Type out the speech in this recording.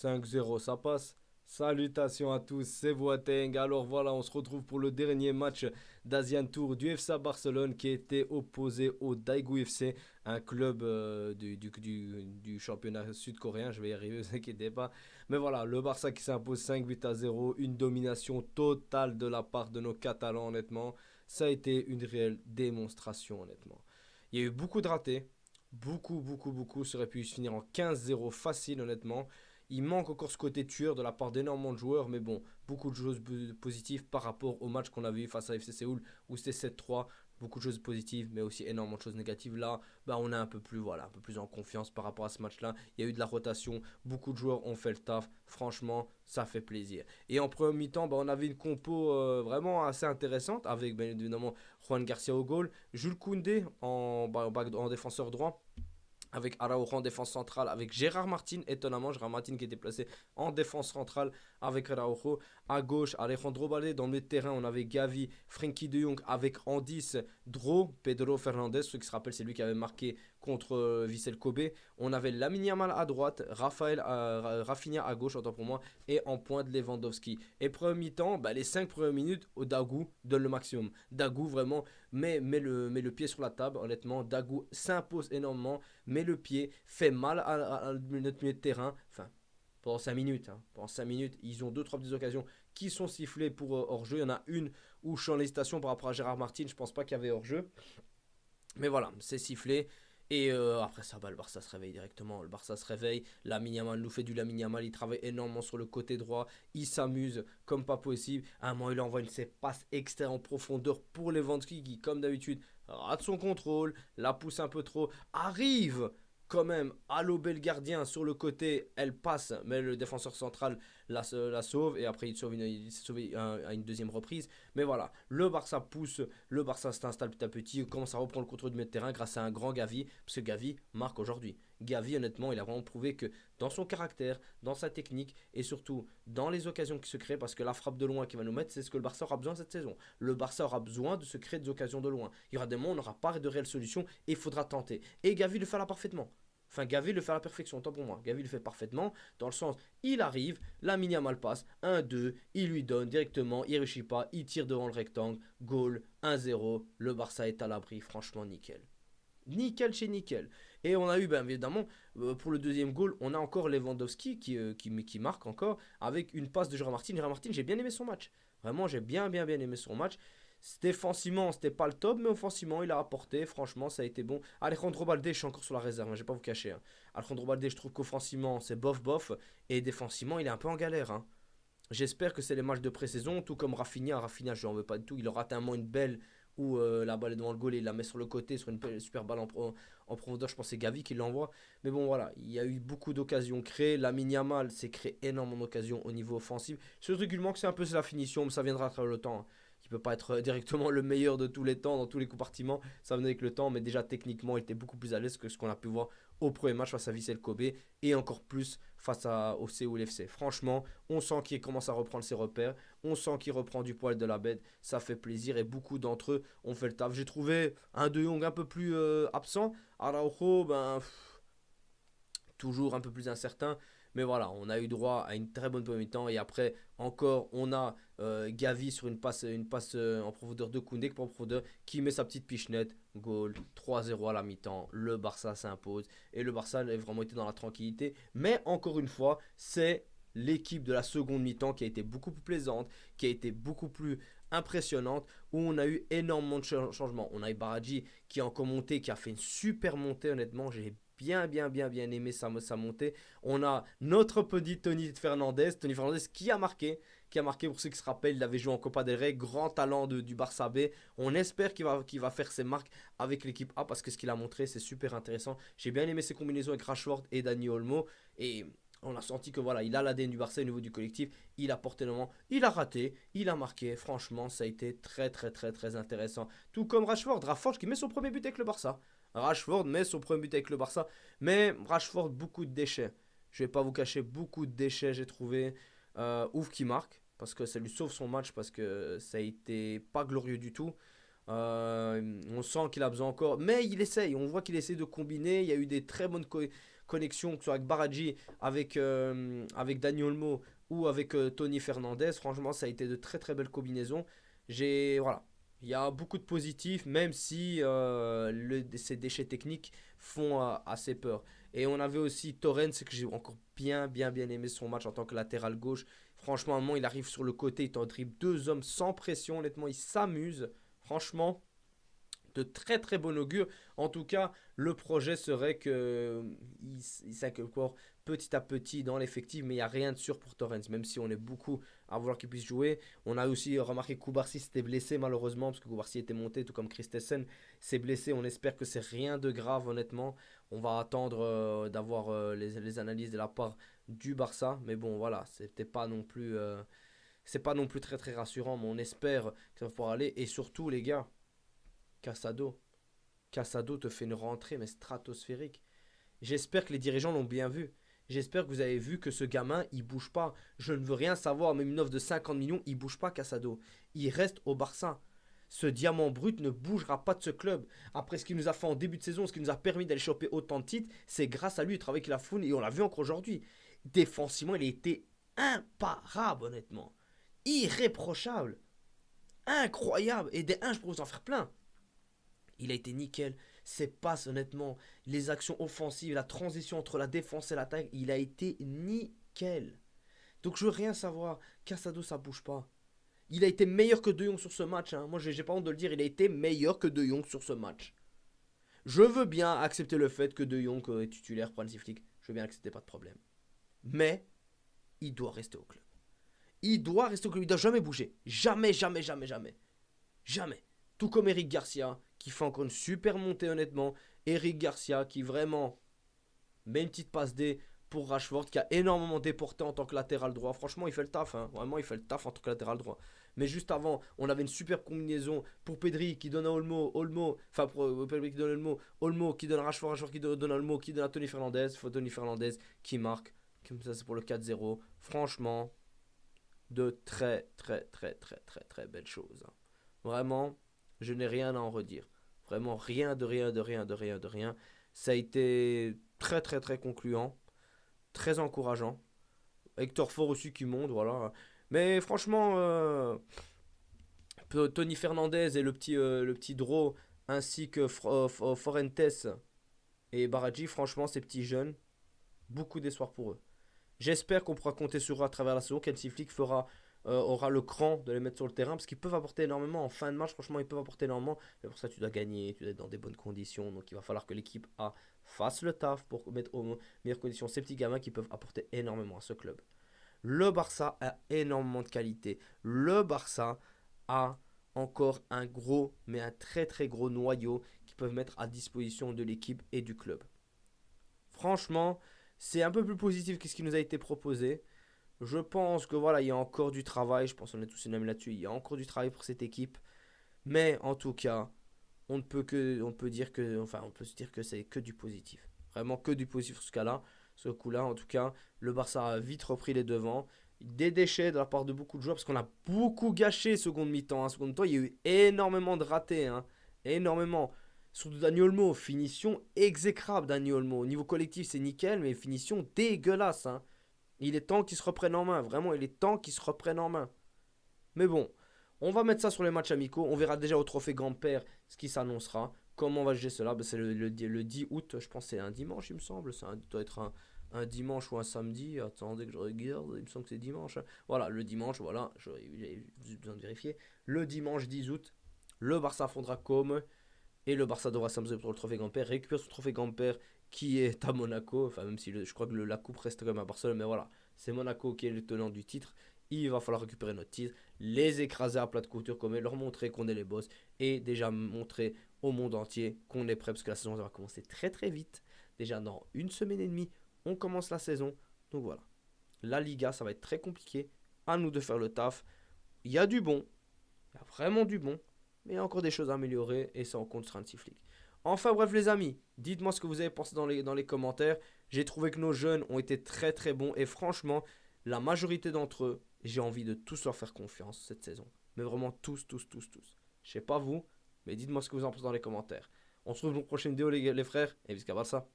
5-0, ça passe. Salutations à tous, c'est Boateng. Alors voilà, on se retrouve pour le dernier match d'Asian Tour du FC Barcelone qui était opposé au Daegu FC, un club du championnat sud-coréen. Je vais y arriver, ne vous inquiétez pas. Mais voilà, le Barça qui s'impose 5-8-0, une domination totale de la part de nos Catalans, honnêtement. Ça a été une réelle démonstration, honnêtement. Il y a eu beaucoup de ratés, beaucoup. Ça aurait pu se finir en 15-0 facile, honnêtement. Il manque encore ce côté tueur de la part d'énormément de joueurs, mais bon, beaucoup de choses positives par rapport au match qu'on avait eu face à FC Séoul où c'était 7-3. Beaucoup de choses positives, mais aussi énormément de choses négatives. Là, bah, on est un peu plus, voilà, un peu plus en confiance par rapport à ce match-là. Il y a eu de la rotation, beaucoup de joueurs ont fait le taf. Franchement, ça fait plaisir. Et en premier mi-temps, bah, on avait une compo vraiment assez intéressante avec bien évidemment Juan Garcia au goal, Jules Koundé en défenseur droit, avec Araujo en défense centrale, avec Gérard Martin, étonnamment, Gérard Martin qui était placé en défense centrale avec Araujo. À gauche, Alejandro Balde, dans le milieu de terrain, on avait Gavi, Frenkie de Jong, avec en 10, Dro, Pedro Fernandez, ceux qui se rappellent, c'est lui qui avait marqué contre Vissel Kobe. On avait Lamine Yamal à droite, Rafinha à gauche, autant pour moi, et en pointe Lewandowski. Et premier mi-temps, bah, les 5 premières minutes, au Dagu donne le maximum. Dagu vraiment met le pied sur la table, honnêtement. Dagu s'impose énormément, met le pied, fait mal à notre milieu de terrain. Enfin, pendant 5 minutes. Hein. Pendant 5 minutes, ils ont 2-3 petites occasions qui sont sifflées pour hors-jeu. Il y en a une où je suis en hésitation par rapport à Gérard Martin. Je pense pas qu'il y avait hors-jeu. Mais voilà, c'est sifflé. Et après ça, bah, le Barça se réveille directement. Le Barça se réveille. Lamine Yamal nous fait du Lamine Yamal. Il travaille énormément sur le côté droit. Il s'amuse comme pas possible. À un moment, il envoie une passe externe en profondeur pour Lewandowski qui, comme d'habitude, rate son contrôle. La pousse un peu trop. Arrive quand même à lober le gardien sur le côté. Elle passe, mais le défenseur central la sauve. Et après, il s'est sauvé à une deuxième reprise. Mais voilà, le Barça pousse, le Barça s'installe petit à petit, commence à reprendre le contrôle du milieu de terrain grâce à un grand Gavi, parce que Gavi marque aujourd'hui. Gavi, honnêtement, il a vraiment prouvé que dans son caractère, dans sa technique et surtout dans les occasions qui se créent, parce que la frappe de loin qu'il va nous mettre, c'est ce que le Barça aura besoin cette saison. Le Barça aura besoin de se créer des occasions de loin. Il y aura des moments où on n'aura pas de réelle solution et il faudra tenter. Et Gavi le fera parfaitement. Enfin, Gavi le fait à la perfection, tant pour moi. Gavi le fait parfaitement, dans le sens, il arrive, la mal passe, 1-2, il lui donne directement, il réussit pas, il tire devant le rectangle, goal, 1-0, le Barça est à l'abri, franchement nickel. Nickel chez nickel. Et on a eu, bien évidemment, pour le deuxième goal, on a encore Lewandowski qui marque encore, avec une passe de Gérard Martin. Gérard Martin, j'ai bien aimé son match. Vraiment, j'ai bien aimé son match. Défensivement, c'était pas le top, mais offensivement, il a apporté. Franchement, ça a été bon. Alejandro Balde, je suis encore sur la réserve, hein, je vais pas vous cacher. Hein. Alejandro Balde, je trouve qu'offensivement, c'est bof. Et défensivement, il est un peu en galère. Hein. J'espère que c'est les matchs de pré-saison, tout comme Rafinha. Rafinha, je n'en veux pas du tout. Il aura tellement une belle où la balle est devant le goal et il la met sur le côté sur une super balle en profondeur. Je pense que c'est Gavi qui l'envoie. Mais bon, voilà, il y a eu beaucoup d'occasions créées. Lamine Yamal s'est créé énormément d'occasions au niveau offensif. Ce truc, il manque, c'est un peu la finition, mais ça viendra à travers le temps. Hein. Il peut pas être directement le meilleur de tous les temps dans tous les compartiments. Ça venait avec le temps, mais déjà techniquement, il était beaucoup plus à l'aise que ce qu'on a pu voir au premier match face à Vissel Kobe et encore plus au Séoul FC. Franchement, on sent qu'il commence à reprendre ses repères, on sent qu'il reprend du poil de la bête, ça fait plaisir et beaucoup d'entre eux ont fait le taf. J'ai trouvé un De Jong un peu plus absent, Araujo, toujours un peu plus incertain. Mais voilà, on a eu droit à une très bonne première mi-temps. Et après, encore, on a Gavi sur une passe en profondeur de Koundé en profondeur qui met sa petite pichenette. Goal, 3-0 à la mi-temps. Le Barça s'impose. Et le Barça a vraiment été dans la tranquillité. Mais encore une fois, c'est l'équipe de la seconde mi-temps qui a été beaucoup plus plaisante, qui a été beaucoup plus impressionnante, où on a eu énormément de changements. On a eu Baradji qui a encore monté, qui a fait une super montée, honnêtement. J'ai bien aimé sa montée. On a notre petit Tony Fernandez qui a marqué pour ceux qui se rappellent, il avait joué en Copa del Rey, grand talent du Barça B. On espère qu'il va faire ses marques avec l'équipe A parce que ce qu'il a montré, c'est super intéressant. J'ai bien aimé ses combinaisons avec Rashford et Dani Olmo et on a senti que voilà, il a l'ADN du Barça au niveau du collectif, il a porté le moment, il a raté, il a marqué. Franchement, ça a été très intéressant. Tout comme Rashford qui met son premier but avec le Barça. Rashford met son premier but avec le Barça. Mais Rashford, beaucoup de déchets. Je vais pas vous cacher, beaucoup de déchets, j'ai trouvé. Ouf qui marque, parce que ça lui sauve son match, parce que ça a été pas glorieux du tout. On sent qu'il a besoin encore, mais il essaye. On voit qu'il essaie de combiner. Il y a eu des très bonnes connexion, que ce soit avec Baradji, avec Dani Olmo ou avec Tony Fernandez. Franchement, ça a été de très très belles combinaisons. Voilà. Il y a beaucoup de positifs, même si ces déchets techniques font assez peur. Et on avait aussi Torrens, que j'ai encore bien aimé son match en tant que latéral gauche. Franchement, à un moment, il arrive sur le côté, il t'en dribble deux hommes sans pression. Honnêtement, il s'amuse. Franchement, de très très bon augure. En tout cas, le projet serait que il s'incorpore petit à petit dans l'effectif, mais il n'y a rien de sûr pour Torrens, même si on est beaucoup à vouloir qu'il puisse jouer. On a aussi remarqué que Koubarsi s'était blessé malheureusement, parce que Koubarsi était monté, tout comme Christensen s'est blessé. On espère que c'est rien de grave, honnêtement. On va attendre d'avoir les analyses de la part du Barça, mais bon, voilà, c'était pas non plus. C'est pas non plus très très rassurant, mais on espère que ça va pouvoir aller. Et surtout, les gars, Casado. Casado te fait une rentrée, mais stratosphérique. J'espère que les dirigeants l'ont bien vu. J'espère que vous avez vu que ce gamin, il bouge pas. Je ne veux rien savoir, même une offre de 50 millions, il bouge pas, Casado. Il reste au Barça. Ce diamant brut ne bougera pas de ce club. Après ce qu'il nous a fait en début de saison, ce qui nous a permis d'aller choper autant de titres, c'est grâce à lui, il travaille avec la foule et on l'a vu encore aujourd'hui. Défensivement, il a été imparable, honnêtement. Irréprochable. Incroyable. Et des 1, je pourrais vous en faire plein. Il a été nickel. Ses passes, honnêtement, les actions offensives, la transition entre la défense et l'attaque, il a été nickel. Donc je veux rien savoir. Casado, ça bouge pas. Il a été meilleur que De Jong sur ce match. Hein. Moi, j'ai pas honte de le dire. Il a été meilleur que De Jong sur ce match. Je veux bien accepter le fait que De Jong est titulaire pour Hansi Flick. Je veux bien accepter, pas de problème. Mais il doit rester au club. Il doit rester au club. Il doit jamais bouger. Jamais, jamais, jamais, jamais. Jamais. Tout comme Eric Garcia, qui fait encore une super montée honnêtement. Eric Garcia, qui vraiment met une petite passe D pour Rashford, qui a énormément déporté en tant que latéral droit. Franchement, il fait le taf. Hein. Vraiment, il fait le taf en tant que latéral droit. Mais juste avant, on avait une super combinaison pour Pedri qui donne à Olmo. Enfin, pour Pedri qui donne à Olmo. Olmo qui donne à Rashford. Rashford qui donne à Olmo. Qui donne à Tony Fernandez. Tony Fernandez qui marque. Comme ça, c'est pour le 4-0. Franchement, de très belles choses. Hein. Vraiment, je n'ai rien à en redire. Vraiment rien de rien de rien de rien de rien. Ça a été très concluant, très encourageant. Hector Fort aussi qui monte, voilà. Mais franchement, Tony Fernandez et le petit Draw, ainsi que Forentes et Baradji, franchement, ces petits jeunes, beaucoup d'espoir pour eux. J'espère qu'on pourra compter sur eux à travers la saison, qu'Hansi Flick aura le cran de les mettre sur le terrain, parce qu'ils peuvent apporter énormément. En fin de match, franchement, ils peuvent apporter énormément. Mais pour ça, tu dois gagner, tu dois être dans des bonnes conditions. Donc, il va falloir que l'équipe A fasse le taf pour mettre aux meilleures conditions ces petits gamins qui peuvent apporter énormément à ce club. Le Barça a énormément de qualité. Le Barça a encore un gros, mais un très gros noyau qui peuvent mettre à disposition de l'équipe et du club. Franchement, c'est un peu plus positif que ce qui nous a été proposé. Je pense que voilà, il y a encore du travail. Je pense qu'on est tous unanimes là-dessus. Il y a encore du travail pour cette équipe. Mais en tout cas, on peut dire que, enfin, on peut se dire que c'est que du positif. Vraiment que du positif sur ce cas-là. Ce coup-là, en tout cas, le Barça a vite repris les devants. Des déchets de la part de beaucoup de joueurs parce qu'on a beaucoup gâché seconde mi-temps. Hein. Seconde mi-temps, il y a eu énormément de ratés. Hein. Énormément. Surtout Dani Olmo, finition exécrable Dani Olmo. Au niveau collectif, c'est nickel, mais finition dégueulasse. Hein. Il est temps qu'il se reprenne en main. Vraiment, il est temps qu'il se reprenne en main. Mais bon, on va mettre ça sur les matchs amicaux. On verra déjà au trophée grand-père ce qui s'annoncera. Comment on va gérer cela? C'est le 10 août, je pense que c'est un dimanche, il me semble. Ça doit être un dimanche ou un samedi. Attendez que je regarde, il me semble que c'est dimanche. Voilà, le dimanche, voilà, j'ai besoin de vérifier. Le dimanche 10 août, le Barça affrontera Comme et le Barça devra s'amuser pour le trophée grand-père. Récupère son trophée grand-père qui est à Monaco. Enfin, même si je crois que la coupe reste quand même à Barcelone. Mais voilà, c'est Monaco qui est le tenant du titre. Il va falloir récupérer notre titre, les écraser à plat de couture comme leur montrer qu'on est les boss et déjà montrer au monde entier qu'on est prêt parce que la saison va commencer très vite. Déjà dans une semaine et demie, on commence la saison. Donc voilà, la Liga, ça va être très compliqué. À nous de faire le taf. Il y a du bon, il y a vraiment du bon. Mais il y a encore des choses à améliorer et ça en compte sur un petit flic. Enfin bref les amis, dites-moi ce que vous avez pensé dans les commentaires. J'ai trouvé que nos jeunes ont été très bons et franchement, la majorité d'entre eux, j'ai envie de tous leur faire confiance cette saison. Mais vraiment tous. Je sais pas vous, mais dites-moi ce que vous en pensez dans les commentaires. On se retrouve dans une prochaine vidéo les frères et jusqu'à ça.